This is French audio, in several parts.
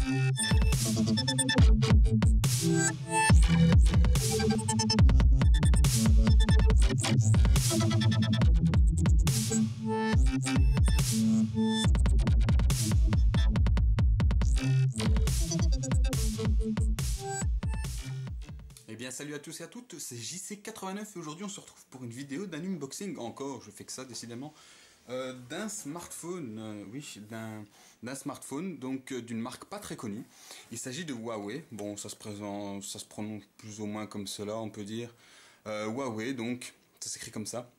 Eh bien salut à tous et à toutes, c'est JC89 et aujourd'hui on se retrouve pour une vidéo d'un unboxing, encore, je fais que ça décidément, d'un smartphone, d'un smartphone, donc d'une marque pas très connue. Il s'agit de Huawei, bon ça se prononce plus ou moins comme cela on peut dire, Huawei donc, ça s'écrit comme ça,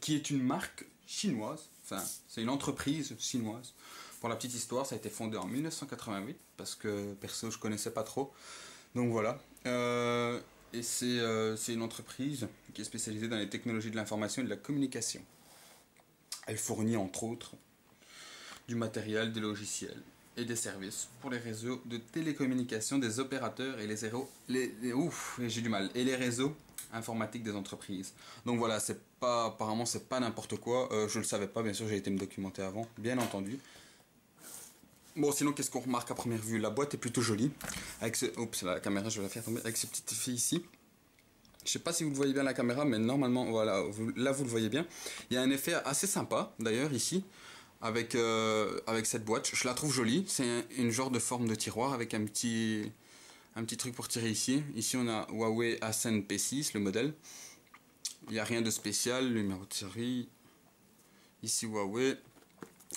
qui est une marque chinoise, enfin c'est une entreprise chinoise. Pour la petite histoire, ça a été fondé en 1988, parce que perso je connaissais pas trop. Donc voilà, et c'est une entreprise qui est spécialisée dans les technologies de l'information et de la communication. Elle fournit entre autres du matériel, des logiciels et des services pour les réseaux de télécommunication des opérateurs et les réseaux informatiques des entreprises. Donc voilà, apparemment c'est pas n'importe quoi, je le savais pas, bien sûr j'ai été me documenter avant, bien entendu. Bon, sinon, qu'est-ce qu'on remarque à première vue? La boîte est plutôt jolie. Oups, la caméra, je vais la faire tomber. Avec ce petit effet ici. Je sais pas si vous le voyez bien la caméra, mais normalement, voilà, là vous le voyez bien. Il y a un effet assez sympa, d'ailleurs, ici, avec cette boîte. Je la trouve jolie. C'est une genre de forme de tiroir avec un petit truc pour tirer ici. Ici, on a Huawei Ascend P6, le modèle. Il n'y a rien de spécial. Le numéro de série. Ici, Huawei.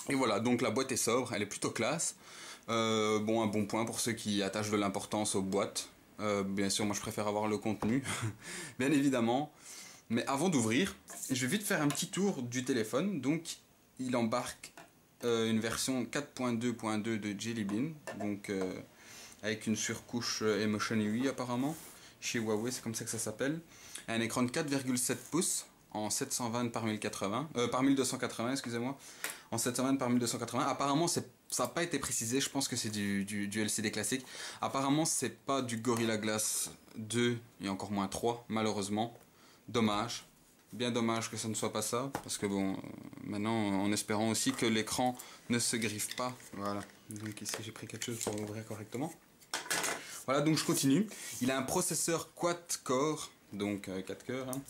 Et voilà, donc la boîte est sobre, elle est plutôt classe. Bon, un bon point pour ceux qui attachent de l'importance aux boîtes. Bien sûr, moi je préfère avoir le contenu, bien évidemment. Mais avant d'ouvrir, je vais vite faire un petit tour du téléphone. Donc, il embarque une version 4.2.2 de Jelly Bean, donc avec une surcouche Emotion UI apparemment. Chez Huawei, c'est comme ça que ça s'appelle. Un écran de 4,7 pouces en 720 par 1080, par 1280, excusez-moi, en 720 par 1280. Apparemment, ça n'a pas été précisé, je pense que c'est du LCD classique. Apparemment, c'est pas du Gorilla Glass 2 et encore moins 3, malheureusement. Dommage, bien dommage que ça ne soit pas ça, parce que bon, maintenant, en espérant aussi que l'écran ne se griffe pas. Voilà, donc ici j'ai pris quelque chose pour ouvrir correctement. Voilà, donc je continue. Il a un processeur quad-core, donc 4 cœurs, hein.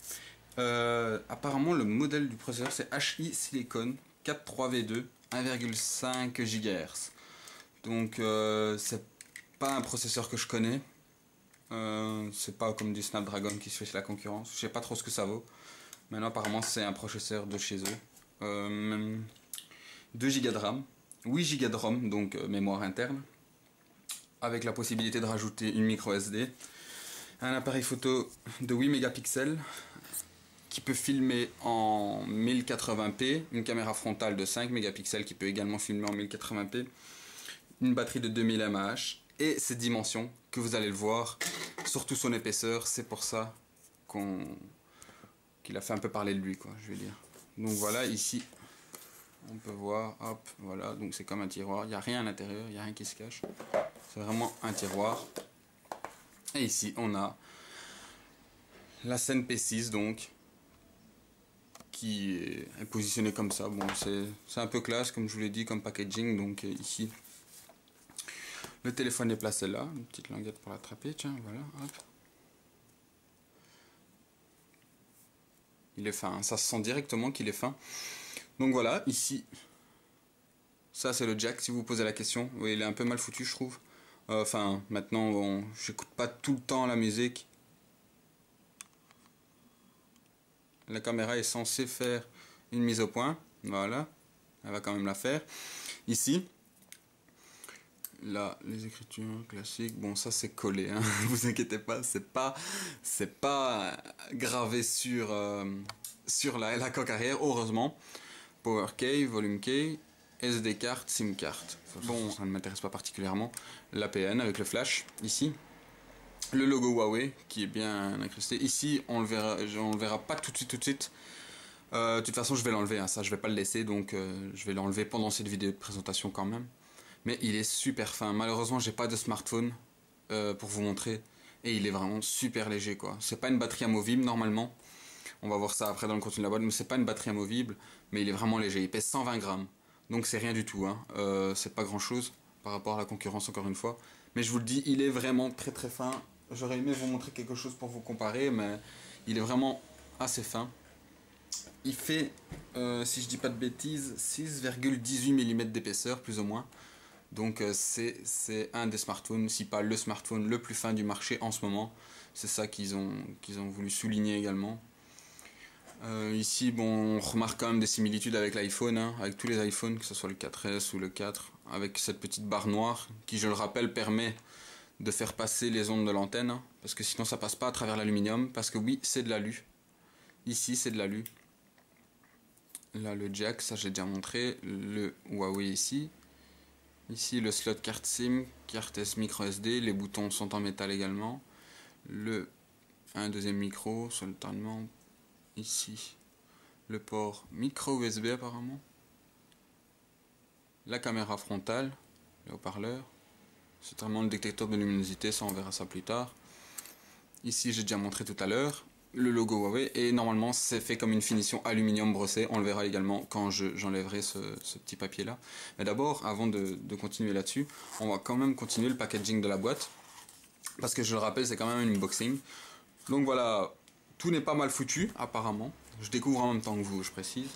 Apparemment le modèle du processeur c'est HI Silicon 43V2 1,5 GHz. Donc c'est pas un processeur que je connais. C'est pas comme du Snapdragon qui se fait chez la concurrence. Je sais pas trop ce que ça vaut. Maintenant apparemment c'est un processeur de chez eux. 2 Go de RAM, 8 Go de ROM, donc mémoire interne, avec la possibilité de rajouter une micro SD. Un appareil photo de 8 mégapixels qui peut filmer en 1080p, une caméra frontale de 5 mégapixels qui peut également filmer en 1080p, une batterie de 2000 mAh et ses dimensions que vous allez le voir, surtout son épaisseur, c'est pour ça qu'il a fait un peu parler de lui, quoi, je vais dire. Donc voilà, ici on peut voir, hop, voilà, donc c'est comme un tiroir, il n'y a rien à l'intérieur, il n'y a rien qui se cache, c'est vraiment un tiroir. Et ici on a la scène P6 donc, qui est positionné comme ça. Bon, c'est un peu classe comme je vous l'ai dit comme packaging. Donc ici le téléphone est placé là, une petite languette pour l'attraper, tiens, voilà, hop. Il est fin, ça se sent directement qu'il est fin. Donc voilà, ici ça c'est le jack si vous vous posez la question. Oui, il est un peu mal foutu je trouve. Enfin maintenant bon, j'écoute pas tout le temps la musique. La caméra est censée faire une mise au point, voilà, elle va quand même la faire. Ici, là, les écritures classiques, bon ça c'est collé, hein, vous inquiétez pas, c'est pas gravé sur la coque arrière, heureusement. Power key, volume key, SD card, SIM card. Bon, ça ne m'intéresse pas particulièrement. L'APN avec le flash, ici. Le logo Huawei qui est bien incrusté. Ici, on le verra pas tout de suite. De toute façon, je vais l'enlever, hein, ça je vais pas le laisser, donc je vais l'enlever pendant cette vidéo de présentation quand même. Mais il est super fin. Malheureusement, j'ai pas de smartphone pour vous montrer. Et il est vraiment super léger, quoi. C'est pas une batterie amovible normalement. On va voir ça après dans le contenu de la boîte, mais c'est pas une batterie amovible, mais il est vraiment léger. Il pèse 120 grammes. Donc c'est rien du tout, hein. C'est pas grand chose par rapport à la concurrence encore une fois. Mais je vous le dis, il est vraiment très très fin. J'aurais aimé vous montrer quelque chose pour vous comparer, mais il est vraiment assez fin. Il fait, si je dis pas de bêtises, 6,18 mm d'épaisseur plus ou moins. Donc c'est un des smartphones, si pas le smartphone le plus fin du marché en ce moment. C'est ça qu'ils ont voulu souligner également. Ici, bon, on remarque quand même des similitudes avec l'iPhone, hein, avec tous les iPhones, que ce soit le 4S ou le 4, avec cette petite barre noire qui, je le rappelle, permet de faire passer les ondes de l'antenne, hein, parce que sinon ça passe pas à travers l'aluminium, parce que oui, c'est de l'alu. Ici, c'est de l'alu. Là, le jack, ça j'ai déjà montré. Le Huawei ici. Ici, le slot carte SIM, carte S micro SD. Les boutons sont en métal également. Un deuxième micro, seulement. Ici, le port micro USB apparemment. La caméra frontale, le haut-parleur. C'est vraiment le détecteur de luminosité, ça on verra ça plus tard. Ici, j'ai déjà montré tout à l'heure le logo Huawei, et normalement c'est fait comme une finition aluminium brossé. On le verra également quand j'enlèverai ce petit papier là. Mais d'abord, avant de continuer là-dessus, on va quand même continuer le packaging de la boîte, parce que je le rappelle, c'est quand même un unboxing. Donc voilà, tout n'est pas mal foutu apparemment. Je découvre en même temps que vous, je précise.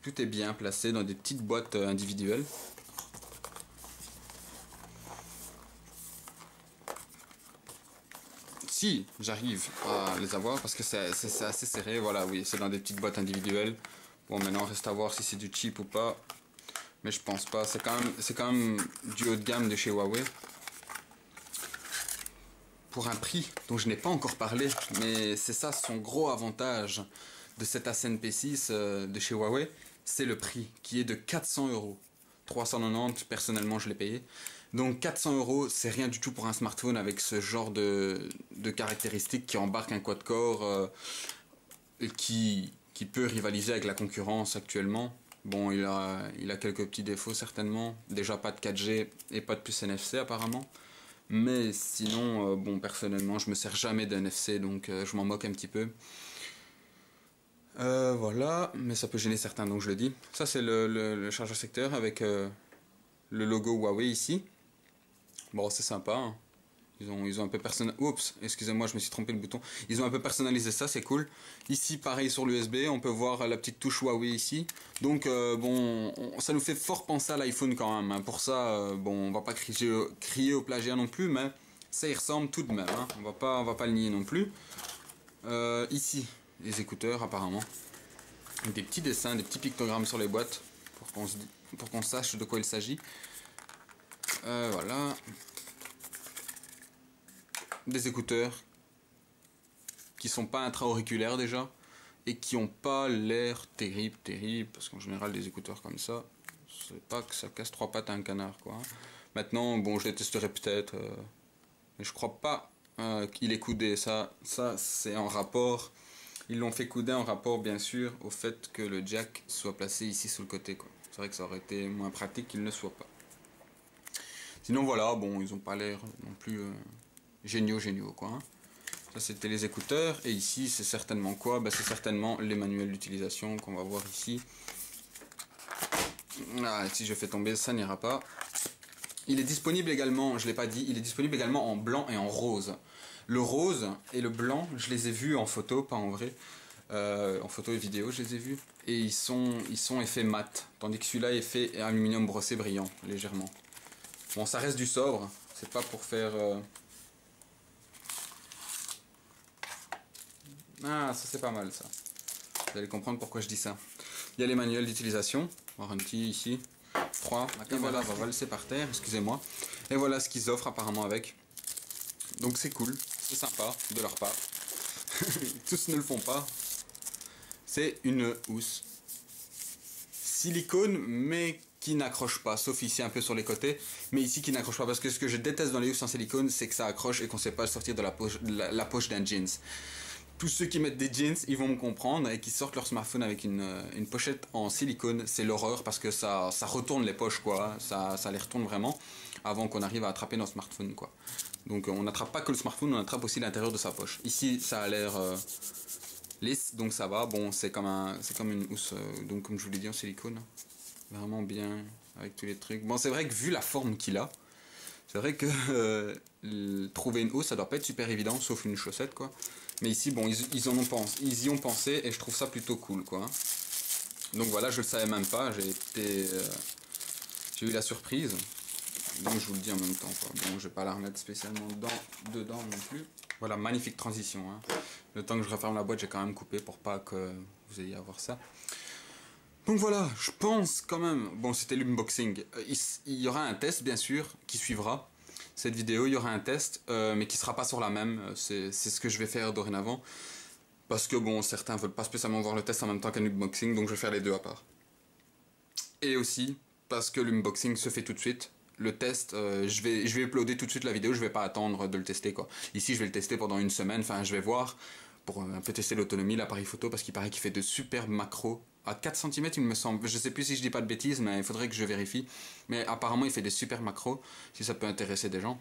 Tout est bien placé dans des petites boîtes individuelles. Si j'arrive à les avoir, parce que c'est assez serré, voilà, oui, c'est dans des petites boîtes individuelles. Bon, maintenant reste à voir si c'est du cheap ou pas, mais je pense pas. C'est quand même du haut de gamme de chez Huawei. Pour un prix dont je n'ai pas encore parlé, mais c'est ça son gros avantage de cette Ascend P6 de chez Huawei, c'est le prix qui est de 400 euros. 390, personnellement je l'ai payé. Donc 400 euros, c'est rien du tout pour un smartphone avec ce genre de caractéristiques qui embarque un quad-core qui peut rivaliser avec la concurrence actuellement. Bon, il a quelques petits défauts certainement. Déjà pas de 4G et pas de puce NFC apparemment. Mais sinon, bon, personnellement, je me sers jamais d'NFC, donc je m'en moque un petit peu. Voilà, mais ça peut gêner certains, donc je le dis. Ça, c'est le chargeur secteur avec le logo Huawei ici. Bon, c'est sympa, hein. Ils ont un peu personnalisé. Oups, excusez-moi, je me suis trompé le bouton. Ils ont un peu personnalisé ça, c'est cool. Ici, pareil sur l'USB, on peut voir la petite touche Huawei ici. Donc, bon, ça nous fait fort penser à l'iPhone quand même, hein. Pour ça, bon, on va pas crier au plagiat non plus, mais ça y ressemble tout de même, hein. On va pas le nier non plus. Ici, les écouteurs apparemment. Des petits dessins, des petits pictogrammes sur les boîtes pour qu'on sache de quoi il s'agit. Voilà. Des écouteurs qui sont pas intra-auriculaires déjà et qui ont pas l'air terrible, parce qu'en général des écouteurs comme ça, c'est pas que ça casse trois pattes à un canard quoi. Maintenant, bon, je les testerai peut-être, mais je crois pas qu'il est coudé. Ça c'est en rapport. Ils l'ont fait couder en rapport bien sûr au fait que le jack soit placé ici sous le côté quoi. C'est vrai que ça aurait été moins pratique qu'il ne soit pas. Sinon voilà, bon, ils ont pas l'air non plus géniaux quoi. Hein. Ça c'était les écouteurs, et ici c'est certainement quoi? Ben, c'est certainement les manuels d'utilisation qu'on va voir ici. Ah, si je fais tomber, ça n'ira pas. Il est disponible également, je ne l'ai pas dit, il est disponible également en blanc et en rose. Le rose et le blanc, je les ai vus en photo, pas en vrai. En photo et vidéo, je les ai vus. Et ils sont effet mat, tandis que celui-là est fait aluminium brossé brillant, légèrement. Bon, ça reste du sobre, c'est pas pour faire... Ah, ça c'est pas mal ça. Vous allez comprendre pourquoi je dis ça. Il y a les manuels d'utilisation, warranty ici, 3. Et voilà, on va le laisser par terre, excusez-moi. Et voilà ce qu'ils offrent apparemment avec. Donc c'est cool, c'est sympa de leur part. Tous ne le font pas. C'est une housse silicone, mais qui n'accroche pas, sauf ici un peu sur les côtés, mais ici qui n'accroche pas, parce que ce que je déteste dans les housses en silicone, c'est que ça accroche et qu'on ne sait pas le sortir de la poche d'un jeans. Tous ceux qui mettent des jeans, ils vont me comprendre, et qui sortent leur smartphone avec une pochette en silicone, c'est l'horreur, parce que ça retourne les poches, quoi. Ça les retourne vraiment, avant qu'on arrive à attraper notre smartphone, quoi. Donc on n'attrape pas que le smartphone, on attrape aussi l'intérieur de sa poche. Ici, ça a l'air lisse, donc ça va. Bon, c'est comme une housse, donc comme je vous l'ai dit, en silicone. Vraiment bien avec tous les trucs. Bon, c'est vrai que vu la forme qu'il a, c'est vrai que trouver une housse, ça doit pas être super évident, sauf une chaussette, quoi. Mais ici, bon, ils y ont pensé et je trouve ça plutôt cool, quoi. Donc voilà, je le savais même pas, j'ai eu la surprise. Donc je vous le dis en même temps, quoi. Bon, je vais pas la remettre spécialement dedans non plus. Voilà, magnifique transition, hein. Le temps que je referme la boîte, j'ai quand même coupé pour pas que vous ayez à voir ça. Donc voilà, je pense quand même... Bon, c'était l'unboxing. Il y aura un test, bien sûr, qui suivra cette vidéo. Il y aura un test, mais qui sera pas sur la même. C'est ce que je vais faire dorénavant. Parce que, bon, certains veulent pas spécialement voir le test en même temps qu'un unboxing, donc je vais faire les deux à part. Et aussi, parce que l'unboxing se fait tout de suite. Le test, je vais uploader tout de suite la vidéo, je vais pas attendre de le tester, quoi. Ici, je vais le tester pendant une semaine, enfin, je vais voir, pour un peu tester l'autonomie, l'appareil photo, parce qu'il paraît qu'il fait de super macros. À 4 cm, il me semble, je sais plus si je dis pas de bêtises, mais il faudrait que je vérifie. Mais apparemment, il fait des super macros, si ça peut intéresser des gens.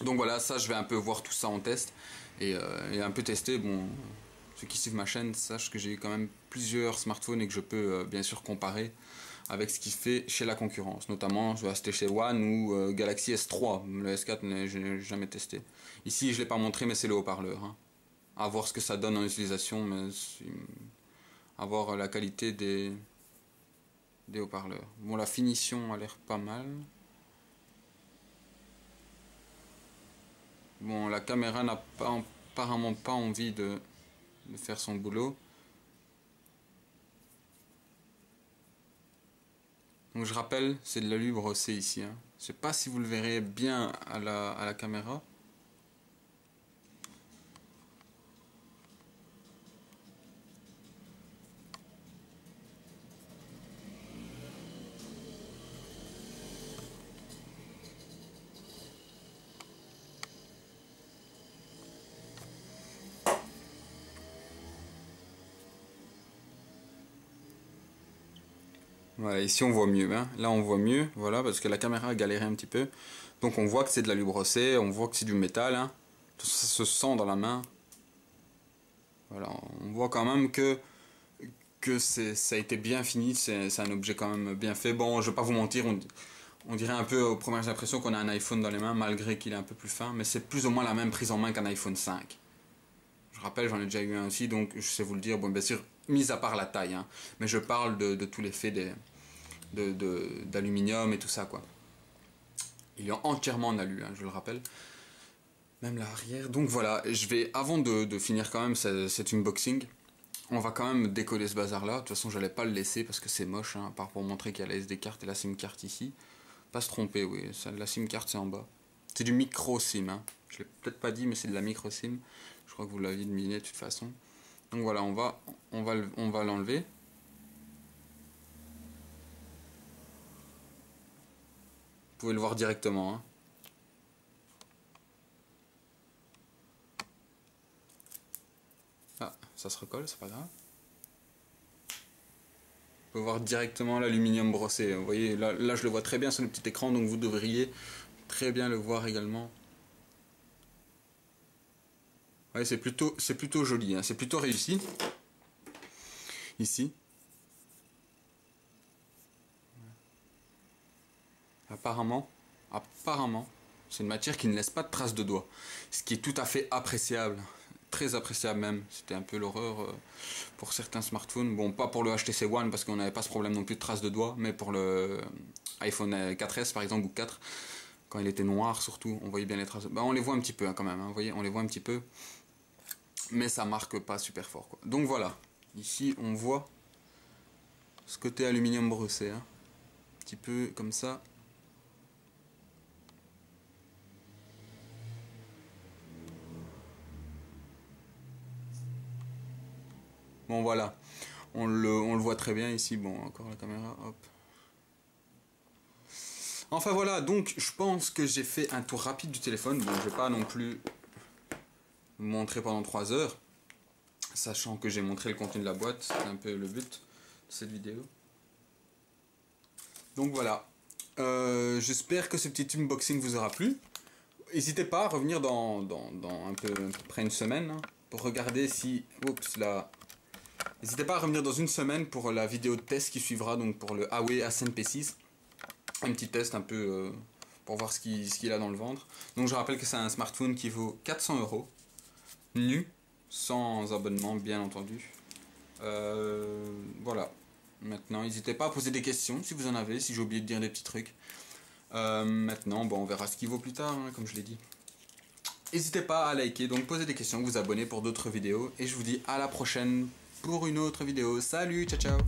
Donc voilà, ça, je vais un peu voir tout ça en test, et un peu tester, bon... Ceux qui suivent ma chaîne sachent que j'ai quand même plusieurs smartphones et que je peux bien sûr comparer avec ce qu'il fait chez la concurrence. Notamment, je vais acheter chez One ou Galaxy S3. Le S4, je n'ai jamais testé. Ici, je ne l'ai pas montré, mais c'est le haut-parleur. Hein. À voir ce que ça donne en utilisation, mais à voir la qualité des haut-parleurs. Bon, la finition a l'air pas mal. Bon, la caméra n'a apparemment pas envie de faire son boulot. Donc je rappelle, c'est de l'alu brossé ici. Hein. Je sais pas si vous le verrez bien à la caméra. Voilà, ici on voit mieux. Hein. Là on voit mieux, voilà, parce que la caméra a galéré un petit peu. Donc on voit que c'est de l'alu brossé, on voit que c'est du métal. Hein. Tout ça se sent dans la main. Voilà, on voit quand même que ça a été bien fini, c'est un objet quand même bien fait. Bon, je vais pas vous mentir, on dirait un peu aux premières impressions qu'on a un iPhone dans les mains, malgré qu'il est un peu plus fin, mais c'est plus ou moins la même prise en main qu'un iPhone 5. Je rappelle, j'en ai déjà eu un aussi, donc je sais vous le dire, bon, bien sûr, mis à part la taille, hein, mais je parle de tout l'effet d'aluminium et tout ça, quoi. Il est entièrement en alu, hein, je le rappelle. Même l'arrière. Donc voilà, je vais, avant de finir quand même cet unboxing, on va quand même décoller ce bazar là. De toute façon, j'allais pas le laisser parce que c'est moche, hein, à part pour montrer qu'il y a la SD carte et la SIM carte ici. Pas se tromper, oui, la SIM carte c'est en bas. C'est du micro SIM, hein. Je l'ai peut-être pas dit, mais c'est de la micro SIM. Je crois que vous l'aviez deviné de toute façon. Donc voilà, on va l'enlever. Vous pouvez le voir directement, hein. Ah, ça se recolle, c'est pas grave. Vous pouvez voir directement l'aluminium brossé. Vous voyez, là je le vois très bien sur le petit écran, donc vous devriez très bien le voir également. Ouais, c'est plutôt joli, hein. C'est plutôt réussi. Ici. Apparemment, c'est une matière qui ne laisse pas de traces de doigts. Ce qui est tout à fait appréciable. Très appréciable même. C'était un peu l'horreur pour certains smartphones. Bon, pas pour le HTC One parce qu'on n'avait pas ce problème non plus de traces de doigts, mais pour le iPhone 4S par exemple ou 4, quand il était noir surtout, on voyait bien les traces. Ben, on les voit un petit peu hein, quand même, hein, vous voyez, on les voit un petit peu. Mais ça marque pas super fort, quoi. Donc voilà, ici on voit ce côté aluminium brossé. Hein. Un petit peu comme ça. Bon voilà, on le voit très bien ici. Bon, encore la caméra, hop. Enfin voilà, donc je pense que j'ai fait un tour rapide du téléphone. Bon, je vais pas non plus vous montrer pendant 3 heures, sachant que j'ai montré le contenu de la boîte, c'est un peu le but de cette vidéo. Donc voilà, j'espère que ce petit unboxing vous aura plu. N'hésitez pas à revenir dans à peu près une semaine hein, pour regarder si... Oups là... N'hésitez pas à revenir dans une semaine pour la vidéo de test qui suivra, donc pour le Huawei A5P6. un petit test un peu pour voir ce qu'il a dans le ventre. Donc je rappelle que c'est un smartphone qui vaut 400 € nu, sans abonnement bien entendu. Voilà. Maintenant, n'hésitez pas à poser des questions si vous en avez, si j'ai oublié de dire des petits trucs. Maintenant, bon, on verra ce qu'il vaut plus tard, hein, comme je l'ai dit. N'hésitez pas à liker, donc poser des questions, vous abonner pour d'autres vidéos. Et je vous dis à la prochaine pour une autre vidéo. Salut, ciao ciao.